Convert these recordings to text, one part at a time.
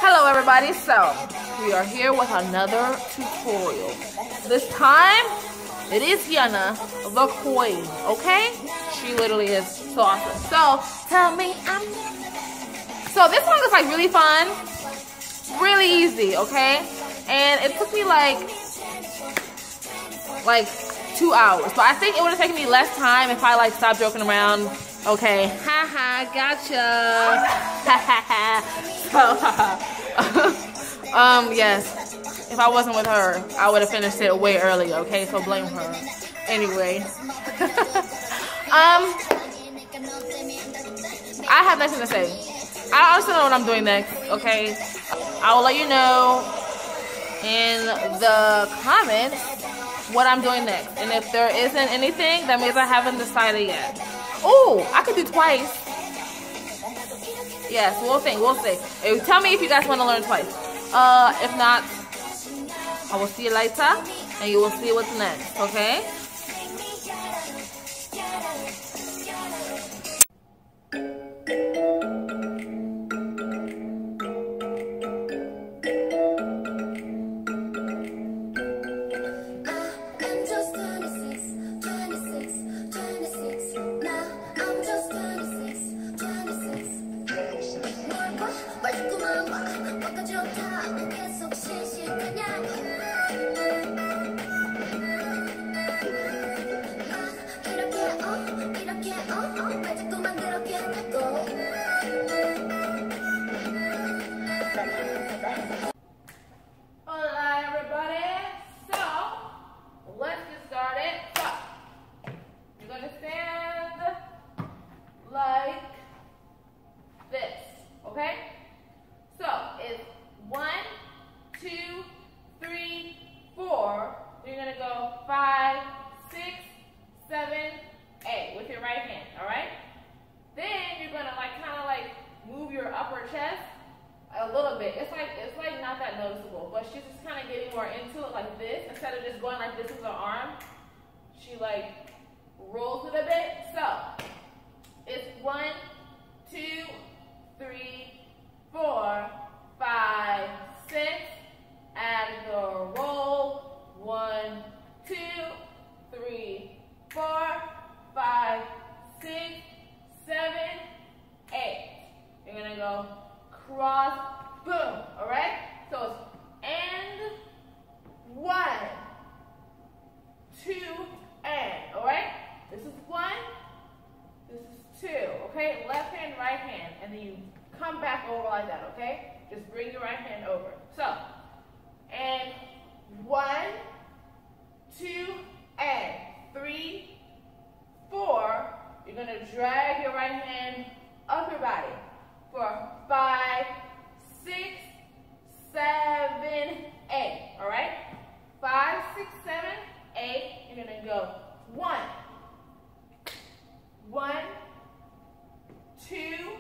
Hello everybody, so we are here with another tutorial. This time, it is Yana, the queen, okay? She literally is so awesome. So, tell me So this one is like really fun, really easy, okay? And it took me like 2 hours, but I think it would have taken me less time if I like stopped joking around. Okay, haha, gotcha. So, yes, if I wasn't with her, I would have finished it way earlier. Okay, so blame her. Anyway, I have nothing to say. I honestly know what I'm doing next. Okay, I will let you know in the comments what I'm doing next, and if there isn't anything, that means I haven't decided yet. Oh, I could do twice. Yes, we'll see. Tell me if you guys want to learn twice. If not, I will see you later, and you will see what's next, okay? A little bit. It's like not that noticeable, but she's just kind of getting more into it like this. Instead of just going like this with her arm, she like rolls it a bit. So it's 1, 2, 3, 4, 5, 6. Add the roll. 1, 2, 3, 4, 5, 6, 7, 8. You're gonna go cross, boom, all right? So it's and 1, 2, and, all right? This is 1, this is 2, okay? Left hand, right hand, and then you come back over like that, okay? Just bring your right hand over. So, and 1, 2, and 3, 4. You're gonna drag your right hand up your body. For 5, 6, 7, 8. All right? 5, 6, 7, 8. You're gonna go 1, 2,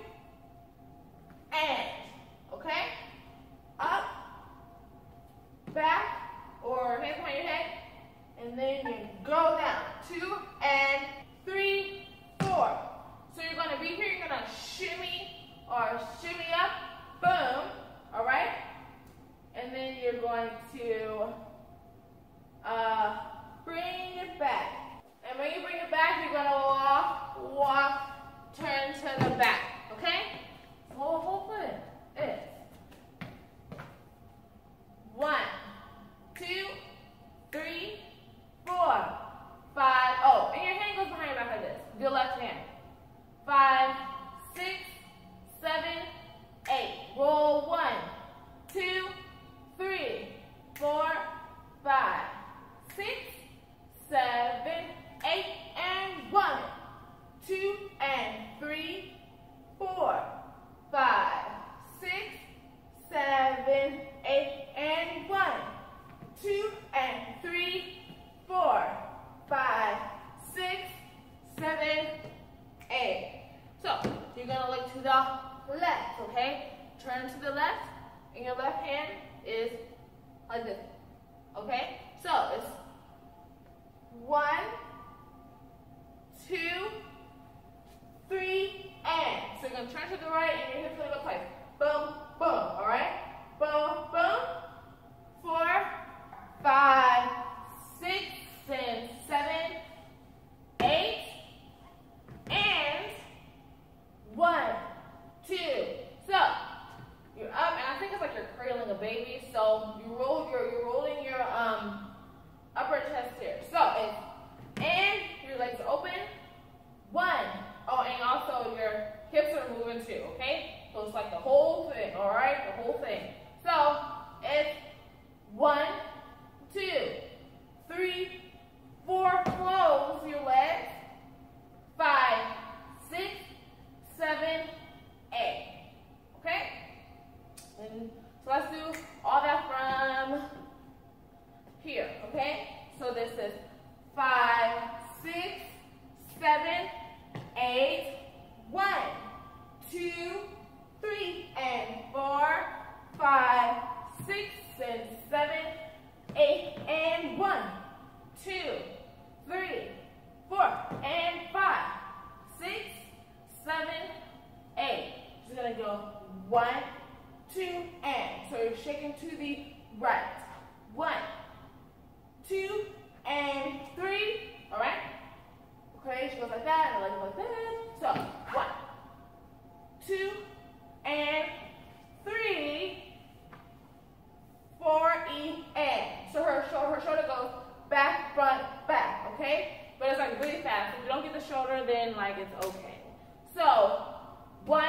and. Okay? Up, back, or hands behind your head, and then you go down. 2 and 3, 4. So you're gonna be here. You're gonna shimmy. Or shimmy up, boom, all right? And then you're going to bring it back. And when you bring it back, you're gonna walk, turn to the back, okay? Whole foot is 1, 2, 3, 4, 5. Oh, and your hand goes behind your back like this. Your left hand. 5, 6, 7, 8. Roll 1, 2, 3, 4, 5, 6, 7, 8, and 1, 2, and 3, 4, 5, 6, 7, 8, and 1, 2, and 3, 4, 5, 6, 7, 8. So you're gonna look to the left, okay? Turn to the left, and your left hand is like this, okay? So it's 1, 2, 3, and. So you're going to turn to the right and your hips going to go twice. Boom, boom, all right? Boom, boom. 4, 5, 6, and 7, 8, and 1, 2. So you're up, and I think it's like you're cradling a baby. So you're rolling your upper chest here. So it's and your legs are open. 1. Oh, and also your hips are moving too. Okay. So it's like the whole thing. All right, the whole thing. So it's 1, 2, 3, 4. Close your legs. 5, 6, 7, 8. Okay? And so let's do all that from here. Okay? So this is 5, 6, 7, 8. 1, 2, 3, and 4, 5, 6, and 7, 8, and 1, 2, 3, 4, and 5, 6, 7, 8. Just gonna go 1, 2, and. So you're shaking to the right. 1, 2, and 3. All right. Okay, she goes like that, and like that. So 1, 2, and 3. 4, and. So her shoulder goes back, front, back. Okay. But it's like really fast. If you don't get the shoulder, then like it's okay. So 1,